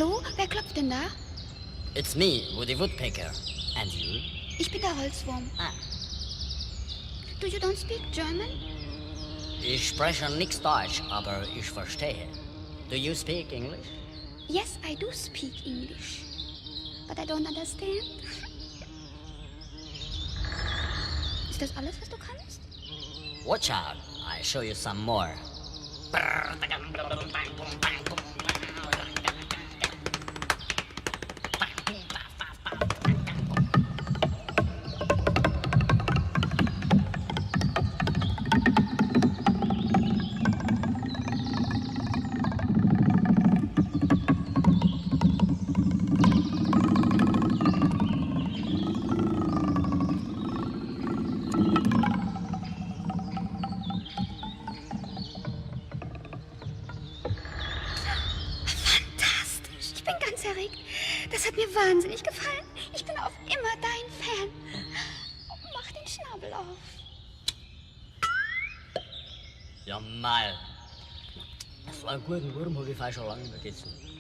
Hallo, wer klopft denn da? It's me, Woody Woodpecker. And you? Ich bin der Holzwurm. Ah. Do you don't speak German? Ich spreche nix Deutsch, aber ich verstehe. Do you speak English? Yes, I do speak English. But I don't understand. Ist das alles, was du kannst? Watch out, I show you some more. Ich bin ganz erregt. Das hat mir wahnsinnig gefallen. Ich bin auf immer dein Fan. Mach den Schnabel auf. Ja, mal. So einen guten Wurm habe ich schon lange nicht mehr gegessen.